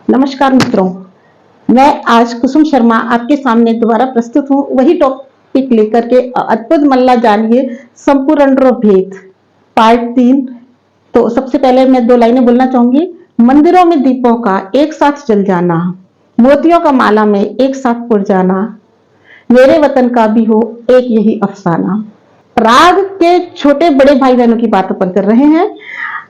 नमस्कार मित्रों, मैं आज कुसुम शर्मा आपके सामने दोबारा प्रस्तुत हूँ वही टॉपिक लेकर के। अद्भुत मल्ला जानिए संपूर्ण भेद पार्ट 3। तो सबसे पहले मैं 2 लाइनें बोलना चाहूंगी। मंदिरों में दीपों का एक साथ जल जाना, मोतियों का माला में एक साथ पुर जाना, मेरे वतन का भी हो एक यही अफसाना। राग के छोटे बड़े भाई बहनों की बात अपन कर रहे हैं।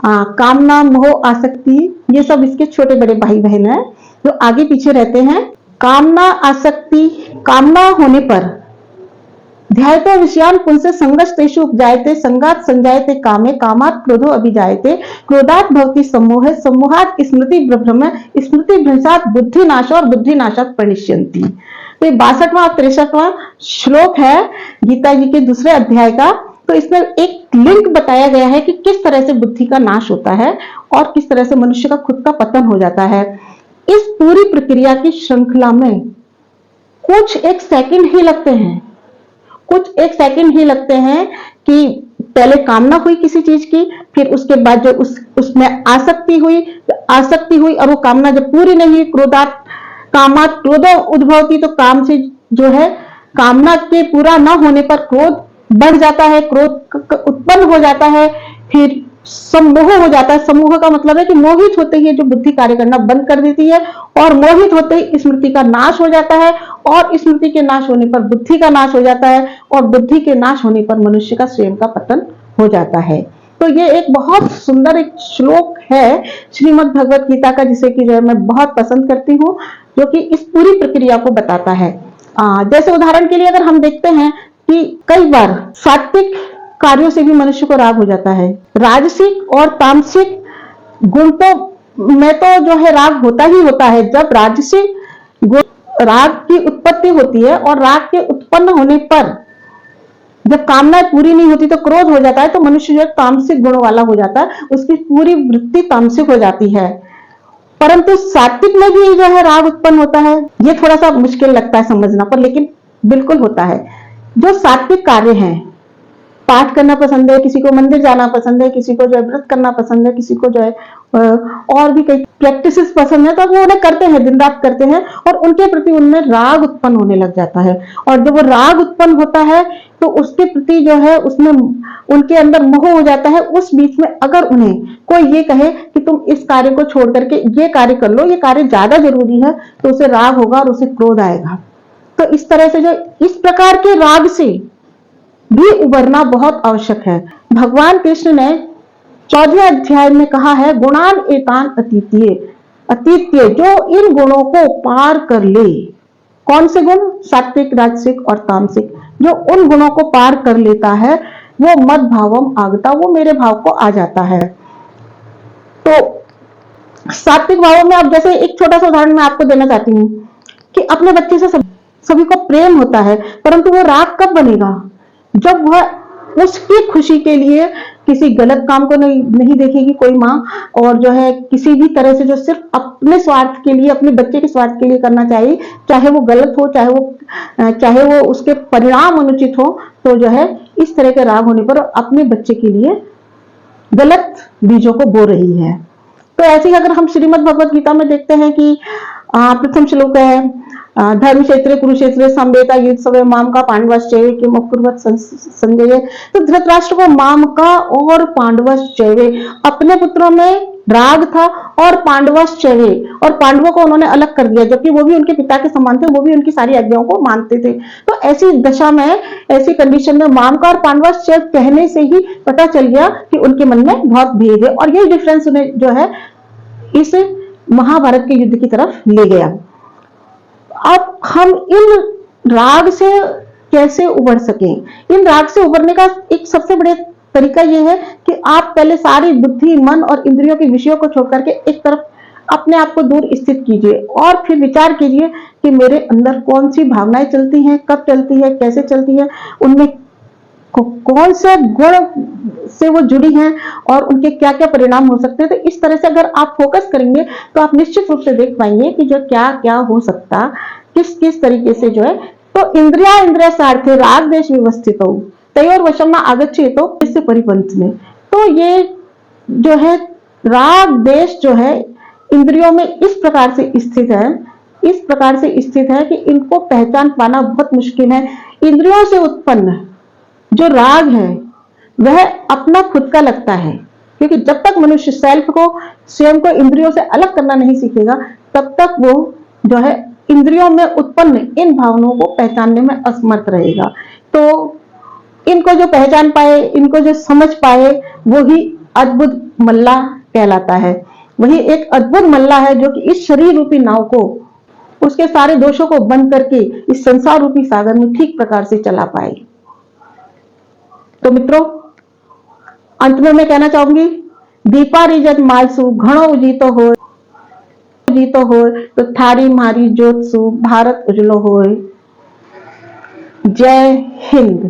कामना, मोह, आसक्ति, ये सब इसके छोटे बड़े भाई बहन हैं जो आगे पीछे रहते हैं। कामना, आसक्ति, कामना होने पर ध्यायतो विषयान पुंसे संगस्तेषु उपजायते, संगात संजायते कामे, कामात् क्रोधो अभिजायते, क्रोधात् भवति सम्मोह, सम्मोहात् स्मृति भ्रम, स्मृति भ्रंशात् बुद्धि नाश और बुद्धि नाशात् प्रणश्यन्ति। तो ये 62वां और 63वां श्लोक है गीता जी के दूसरे अध्याय का। तो इसमें एक लिंक बताया गया है कि किस तरह से बुद्धि का नाश होता है और किस तरह से मनुष्य का खुद का पतन हो जाता है। इस पूरी प्रक्रिया की श्रृंखला में कुछ एक सेकंड ही लगते हैं, कुछ एक सेकंड ही लगते हैं कि पहले कामना हुई किसी चीज की, फिर उसके बाद जो उसमें आसक्ति हुई और वो कामना जब पूरी नहीं हुई, कामात् क्रोधो उद्भवति, तो काम से जो है कामना के पूरा ना होने पर क्रोध बढ़ जाता है, क्रोध उत्पन्न हो जाता है, फिर सम्मोह हो जाता है। सम्मोह का मतलब है कि मोहित होते ही जो बुद्धि कार्य करना बंद कर देती है और मोहित होते ही स्मृति का नाश हो जाता है और स्मृति के नाश होने पर बुद्धि का नाश हो जाता है और बुद्धि के नाश होने पर मनुष्य का स्वयं का पतन हो जाता है। तो ये एक बहुत सुंदर एक श्लोक है श्रीमद् भगवत गीता का, जिसे कि जो है मैं बहुत पसंद करती हूँ, जो कि इस पूरी प्रक्रिया को बताता है। जैसे उदाहरण के लिए अगर हम देखते हैं कि कई बार सात्विक कार्यों से भी मनुष्य को राग हो जाता है। राजसिक और तामसिक गुण में तो जो है राग होता ही होता है। जब राजसिक गुण राग की उत्पत्ति होती है और राग के उत्पन्न होने पर जब कामना पूरी नहीं होती तो क्रोध हो जाता है, तो मनुष्य जो है तामसिक गुणों वाला हो जाता है, उसकी पूरी वृत्ति तामसिक हो जाती है। परंतु सात्विक में भी जो है राग उत्पन्न होता है। ये थोड़ा सा मुश्किल लगता है समझना पर, लेकिन बिल्कुल होता है। जो सात्विक कार्य हैं, पाठ करना पसंद है, किसी को मंदिर जाना पसंद है, किसी को जो है व्रत करना पसंद है, किसी को जो है और भी कई प्रैक्टिसेस पसंद है, तो वो उन्हें करते हैं, दिन रात करते हैं और उनके प्रति उनमें राग उत्पन्न होने लग जाता है। और जब वो राग उत्पन्न होता है तो उसके प्रति जो है उसमें उनके अंदर मोह हो जाता है। उस बीच में अगर उन्हें कोई ये कहे कि तुम इस कार्य को छोड़ करके ये कार्य कर लो, ये कार्य ज्यादा जरूरी है, तो उसे राग होगा और उसे क्रोध आएगा। तो इस तरह से जो इस प्रकार के राग से भी उबरना बहुत आवश्यक है। भगवान कृष्ण ने 14वें अध्याय में कहा है, गुणान एतान अतीत्य, जो इन गुणों को पार कर ले। कौन से गुण? सात्विक, राजसिक और तामसिक। जो उन गुणों को पार कर लेता है वो मद भावम आगता, वो मेरे भाव को आ जाता है। तो सात्विक भावों में अब जैसे एक छोटा सा उदाहरण मैं आपको देना चाहती हूँ कि अपने बच्चे से सभी को प्रेम होता है, परंतु वो राग कब बनेगा? जब वह उसकी खुशी के लिए किसी गलत काम को नहीं देखेगी कोई माँ, और जो है किसी भी तरह से जो सिर्फ अपने स्वार्थ के लिए, अपने बच्चे के स्वार्थ के लिए करना चाहिए, चाहे वो गलत हो, चाहे वो उसके परिणाम अनुचित हो, तो जो है इस तरह के राग होने पर अपने बच्चे के लिए गलत बीजों को बो रही है। तो ऐसे ही अगर हम श्रीमद् भगवत गीता में देखते हैं कि प्रथम श्लोक है, धर्म क्षेत्र कुरुक्षेत्र संवेता युद्ध सवे माम का पांडवश्चैवे किम अकुर्वत संजय। तो धृतराष्ट्र को माम का और पांडवश्चैवे, अपने पुत्रों में राग था और पांडवश्चैवे, और पांडवों को उन्होंने अलग कर दिया, जबकि वो भी उनके पिता के समान थे, वो भी उनकी सारी आज्ञाओं को मानते थे। तो ऐसी दशा में, ऐसी कंडीशन में माम का और पांडवश्चैव कहने से ही पता चल गया कि उनके मन में बहुत भेद है, और यही डिफरेंस उन्हें जो है इस महाभारत के युद्ध की तरफ ले गया। अब हम इन राग से कैसे उबर सकें? इन राग से उबरने का एक सबसे बड़ा तरीका यह है कि आप पहले सारी बुद्धि, मन और इंद्रियों के विषयों को छोड़ करके एक तरफ अपने आप को दूर स्थित कीजिए और फिर विचार कीजिए कि मेरे अंदर कौन सी भावनाएं चलती हैं, कब चलती है, कैसे चलती है, उनमें कौन से गुण से वो जुड़ी हैं और उनके क्या क्या परिणाम हो सकते हैं। तो इस तरह से अगर आप फोकस करेंगे तो आप निश्चित रूप से देख पाएंगे कि जो क्या क्या हो सकता, किस किस तरीके से जो है। तो इंद्रिया सार्थे राग देश व्यवस्थित हो तयोर वशम आगच्छेतो इससे परिपंथ में। तो ये जो है राग देश जो है इंद्रियों में इस प्रकार से स्थित है, इस प्रकार से स्थित है कि इनको पहचान पाना बहुत मुश्किल है। इंद्रियों से उत्पन्न जो राग है वह अपना खुद का लगता है, क्योंकि जब तक मनुष्य सेल्फ को, स्वयं को इंद्रियों से अलग करना नहीं सीखेगा, तब तक वो जो है इंद्रियों में उत्पन्न इन भावनाओं को पहचानने में असमर्थ रहेगा। तो इनको जो पहचान पाए, इनको जो समझ पाए, वो ही अद्भुत मल्ला कहलाता है। वही एक अद्भुत मल्ला है जो कि इस शरीर रूपी नाव को, उसके सारे दोषों को बंद करके इस संसार रूपी सागर में ठीक प्रकार से चला पाए। तो मित्रों, अंत में मैं कहना चाहूंगी, दीपारी जत मालसु घणो उजीतो हो तो थारी मारी ज्योत सु भारत उजलो होए। जय हिंद।